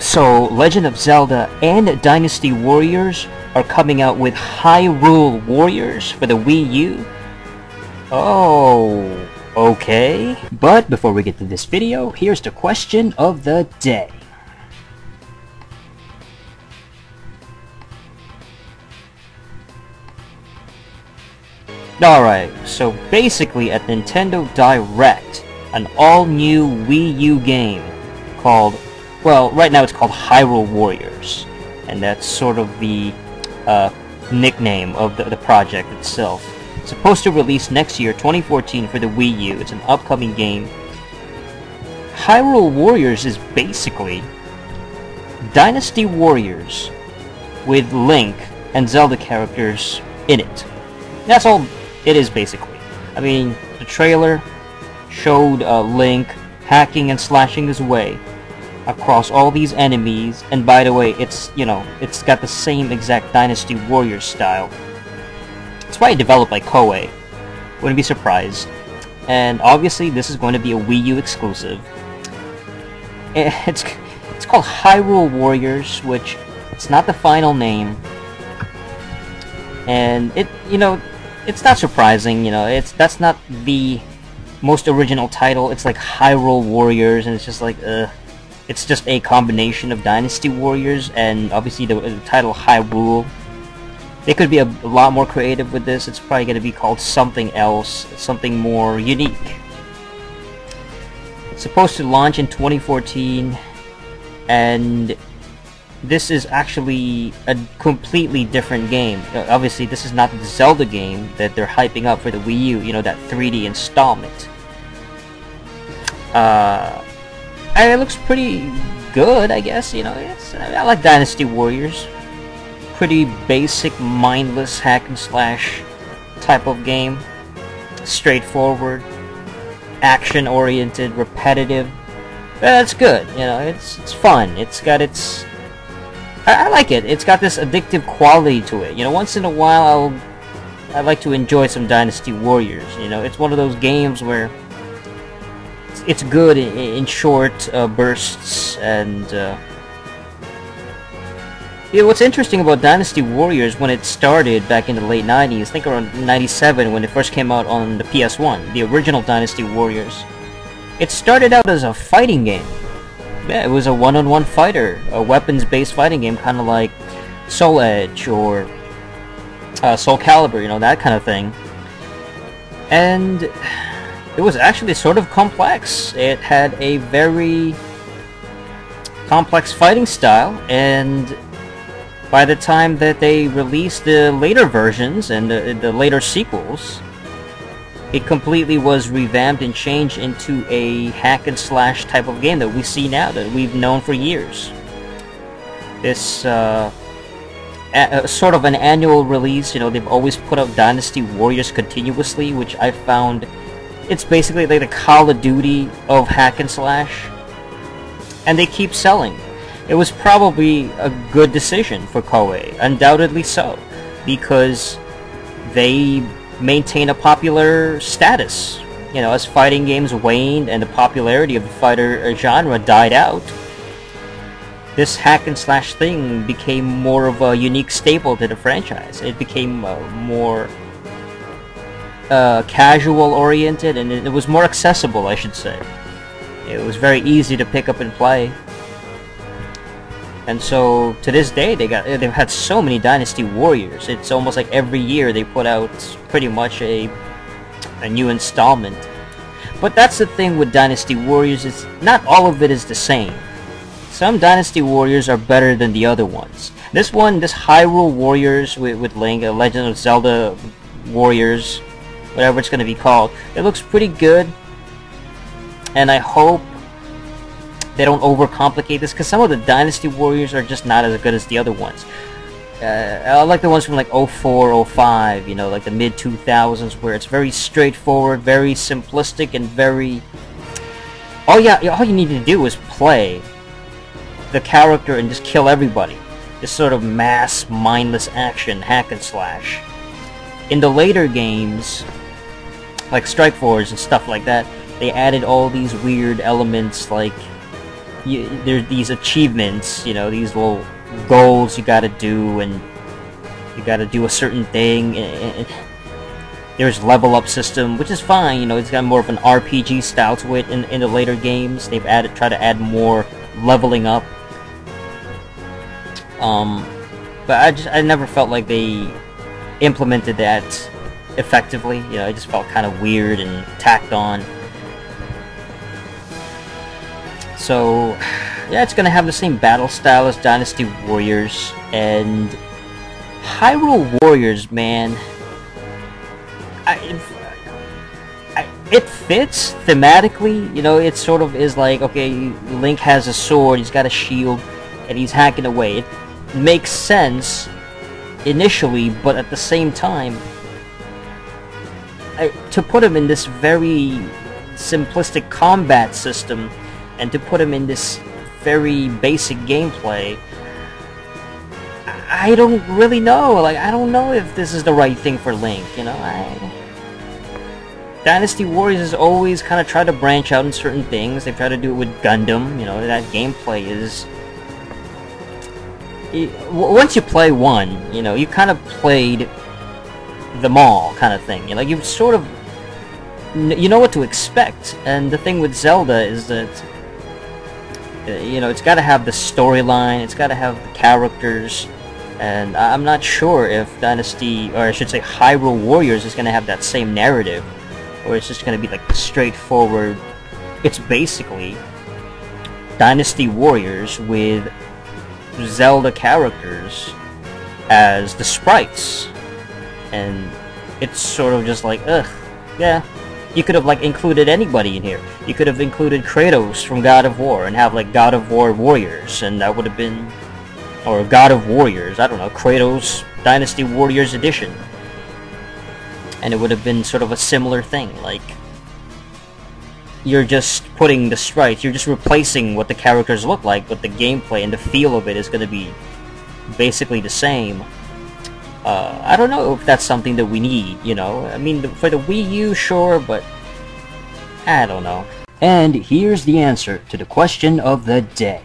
So, Legend of Zelda and Dynasty Warriors are coming out with Hyrule Warriors for the Wii U. Oh, okay. But before we get to this video, here's the question of the day. Alright, so basically at Nintendo Direct, an all-new Wii U game called, well, right now it's called Hyrule Warriors, and that's sort of the nickname of the project itself. It's supposed to release next year, 2014, for the Wii U. It's an upcoming game. Hyrule Warriors is basically Dynasty Warriors with Link and Zelda characters in it. That's all it is, basically. I mean, the trailer showed Link hacking and slashing his way across all these enemies, and by the way, it's got the same exact Dynasty Warriors style. It's probably developed by Koei. Wouldn't be surprised. And obviously, this is going to be a Wii U exclusive. It's called Hyrule Warriors, which it's not the final name, and it's not surprising. That's not the most original title. It's like Hyrule Warriors, and it's just like it's just a combination of Dynasty Warriors and obviously the title Hyrule. They could be a lot more creative with this. It's probably going to be called something else, something more unique. It's supposed to launch in 2014, and this is actually a completely different game. Obviously, this is not the Zelda game that they're hyping up for the Wii U, that 3D installment. It looks pretty good, I guess. I like Dynasty Warriors. Pretty basic, mindless hack and slash type of game. Straightforward, action-oriented, repetitive. That's good. It's fun. It's got its. I like it. It's got this addictive quality to it. Once in a while, I like to enjoy some Dynasty Warriors. It's one of those games where it's good in short bursts, and what's interesting about Dynasty Warriors, when it started back in the late 90s, I think around 97 when it first came out on the PS1, the original Dynasty Warriors, it started out as a fighting game. Yeah, it was a one-on-one fighter, a weapons-based fighting game, kind of like Soul Edge or Soul Calibur, that kind of thing. And it was actually sort of complex. It had a very complex fighting style, and by the time that they released the later versions and the later sequels, it completely was revamped and changed into a hack and slash type of game that we see now, that we've known for years. This sort of an annual release. They've always put out Dynasty Warriors continuously, which I found it's basically like the Call of Duty of hack and slash, and they keep selling. It was probably a good decision for Koei, undoubtedly so, because they maintain a popular status. As fighting games waned and the popularity of the fighter genre died out, this hack and slash thing became more of a unique staple to the franchise. It became more casual oriented, and it was more accessible, I should say. It was very easy to pick up and play. And so, to this day, they've had so many Dynasty Warriors. It's almost like every year they put out pretty much a new installment. But that's the thing with Dynasty Warriors, is not all of it is the same. Some Dynasty Warriors are better than the other ones. This Hyrule Warriors with Link, Legend of Zelda Warriors, whatever it's going to be called, it looks pretty good. And I hope they don't overcomplicate this, because some of the Dynasty Warriors are just not as good as the other ones. I like the ones from like 04, 05, like the mid-2000s, where it's very straightforward, very simplistic, and very... all you need to do is play the character and just kill everybody. This sort of mass, mindless action, hack and slash. In the later games, like Strike Force and stuff like that, they added all these weird elements like there's these achievements, you know, these little goals you gotta do, and you gotta do a certain thing, and there's level up system, which is fine, you know, it's got more of an RPG style to it in the later games. They've tried to add more leveling up. But I never felt like they implemented that effectively, you know, it just felt kind of weird and tacked on. So, yeah, it's gonna have the same battle style as Dynasty Warriors, and Hyrule Warriors, man, it fits thematically, you know, it sort of is like, okay, Link has a sword, he's got a shield, and he's hacking away. It makes sense initially, but at the same time, to put him in this very simplistic combat system, and to put him in this very basic gameplay, I don't really know. Like, I don't know if this is the right thing for Link, you know? Dynasty Warriors has always kind of tried to branch out in certain things. They've tried to do it with Gundam, you know, that gameplay is... Once you play one, you know, you kind of played them all, kind of thing. You know, you sort of... You know what to expect. And the thing with Zelda is that... You know, it's got to have the storyline, it's got to have the characters, and I'm not sure if Dynasty, or I should say Hyrule Warriors, is going to have that same narrative, or it's just going to be like straightforward. It's basically Dynasty Warriors with Zelda characters as the sprites, and it's sort of just like, ugh, yeah. You could have, like, included anybody in here. You could have included Kratos from God of War and have, like, God of War Warriors, and that would have been... Or God of Warriors, I don't know, Kratos Dynasty Warriors Edition. And it would have been sort of a similar thing, like... You're just putting the sprites, you're just replacing what the characters look like, but the gameplay and the feel of it is going to be basically the same. I don't know if that's something that we need, you know? I mean, for the Wii U, sure, but... I don't know. And here's the answer to the question of the day.